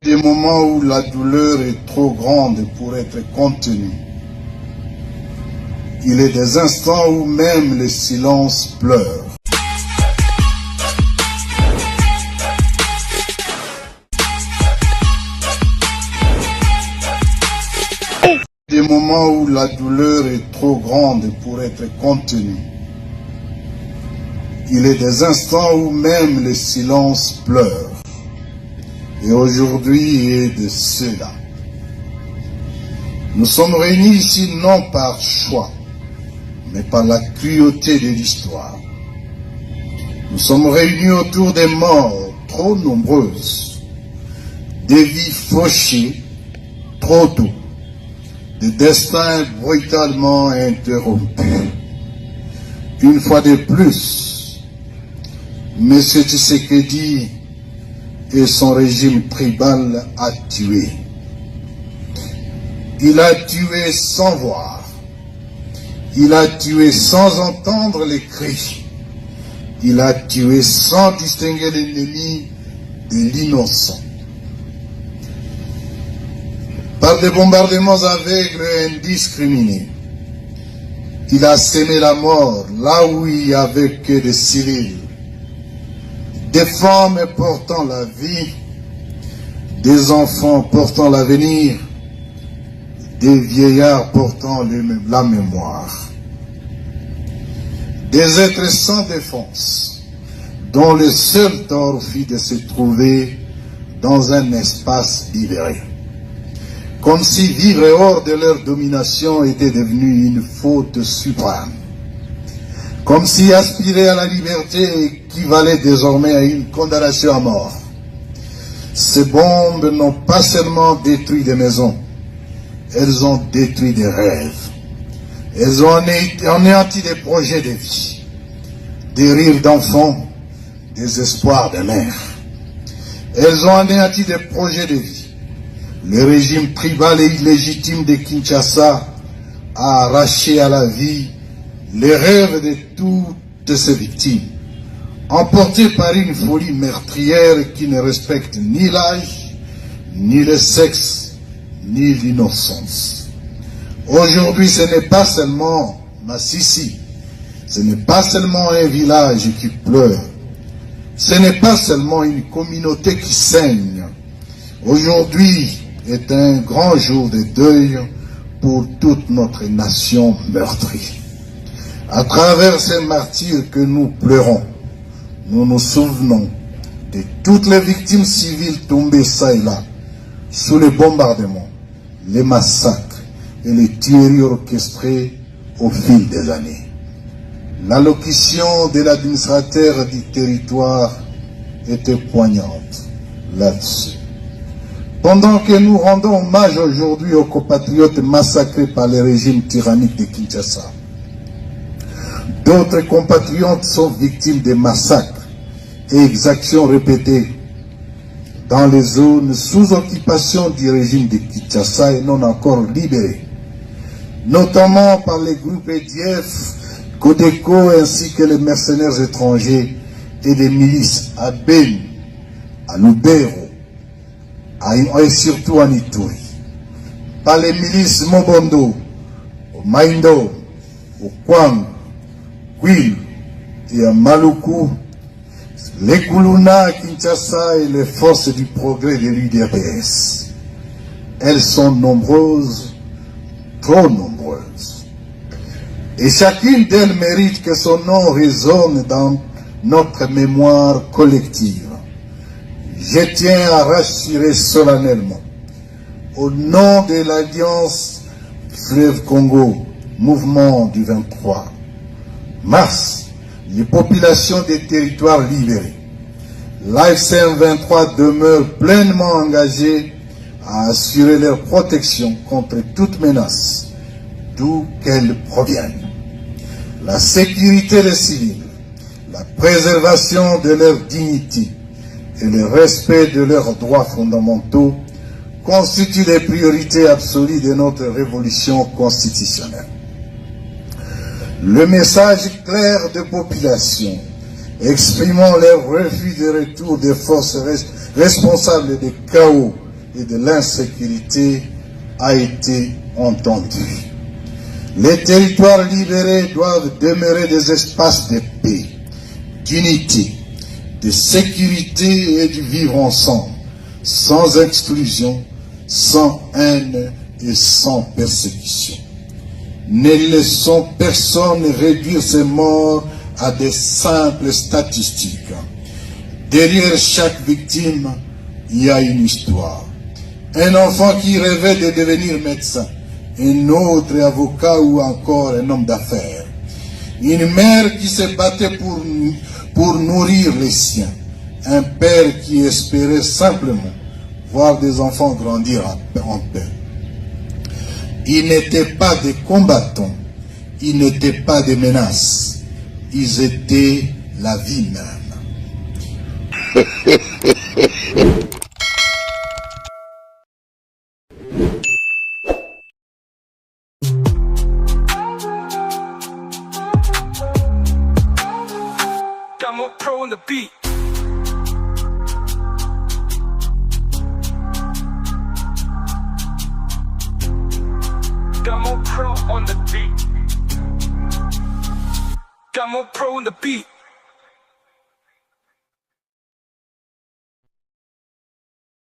Des moments où la douleur est trop grande pour être contenue. Il est des instants où même le silence pleure. Des moments où la douleur est trop grande pour être contenue. Il est des instants où même le silence pleure. Et aujourd'hui est de cela. Nous sommes réunis ici non par choix, mais par la cruauté de l'histoire. Nous sommes réunis autour des morts trop nombreuses, des vies fauchées trop tôt, des destins brutalement interrompus. Une fois de plus, M. Tshisekedi et son régime tribal a tué. Il a tué sans voir. Il a tué sans entendre les cris. Il a tué sans distinguer l'ennemi de l'innocent. Par des bombardements aveugles et indiscriminés, il a sémé la mort là où il n'y avait que des civils. Des femmes portant la vie, des enfants portant l'avenir, des vieillards portant la mémoire. Des êtres sans défense, dont le seul tort fut de se trouver dans un espace libéré. Comme si vivre hors de leur domination était devenu une faute suprême. Comme si aspirer à la liberté équivalait désormais à une condamnation à mort. Ces bombes n'ont pas seulement détruit des maisons, elles ont détruit des rêves. Elles ont anéanti des projets de vie, des rires d'enfants, des espoirs de mères. Elles ont anéanti des projets de vie. Le régime tribal et illégitime de Kinshasa a arraché à la vie les rêves de toutes ces victimes, emportées par une folie meurtrière qui ne respecte ni l'âge, ni le sexe, ni l'innocence. Aujourd'hui, ce n'est pas seulement Massissi, ce n'est pas seulement un village qui pleure, ce n'est pas seulement une communauté qui saigne. Aujourd'hui est un grand jour de deuil pour toute notre nation meurtrie. À travers ces martyrs que nous pleurons, nous nous souvenons de toutes les victimes civiles tombées ça et là, sous les bombardements, les massacres et les tueries orchestrées au fil des années. L'allocution de l'administrateur du territoire était poignante là-dessus. Pendant que nous rendons hommage aujourd'hui aux compatriotes massacrés par le régime tyrannique de Kinshasa, d'autres compatriotes sont victimes de massacres et exactions répétées dans les zones sous occupation du régime de Kinshasa et non encore libérées, notamment par les groupes EDF, Codeco ainsi que les mercenaires étrangers et les milices à Beni, à Lubero et surtout à Ituri, par les milices Mobondo, au Maindo, au Kwang, Kwilu et à Maluku, les Kuluna à Kinshasa et les forces du progrès de l'UDPS. Elles sont nombreuses, trop nombreuses. Et chacune d'elles mérite que son nom résonne dans notre mémoire collective. Je tiens à rassurer solennellement, au nom de l'Alliance Fleuve Congo, mouvement du 23 mars, les populations des territoires libérés. L'AFC 23 demeure pleinement engagée à assurer leur protection contre toute menace, d'où qu'elle provienne. La sécurité des civils, la préservation de leur dignité et le respect de leurs droits fondamentaux constituent les priorités absolues de notre révolution constitutionnelle. Le message clair de population exprimant leur refus de retour des forces responsables des chaos et de l'insécurité a été entendue. Les territoires libérés doivent demeurer des espaces de paix, d'unité, de sécurité et de vivre ensemble, sans exclusion, sans haine et sans persécution. Ne laissons personne réduire ces morts à des simples statistiques. Derrière chaque victime, il y a une histoire. Un enfant qui rêvait de devenir médecin, un autre avocat ou encore un homme d'affaires. Une mère qui se battait pour nourrir les siens. Un père qui espérait simplement voir des enfants grandir en paix. Ils n'étaient pas des combattants, ils n'étaient pas des menaces, ils étaient la vie même. Gamo Pro on the beat. Gamo Pro on the beat. Gamo Pro on the beat.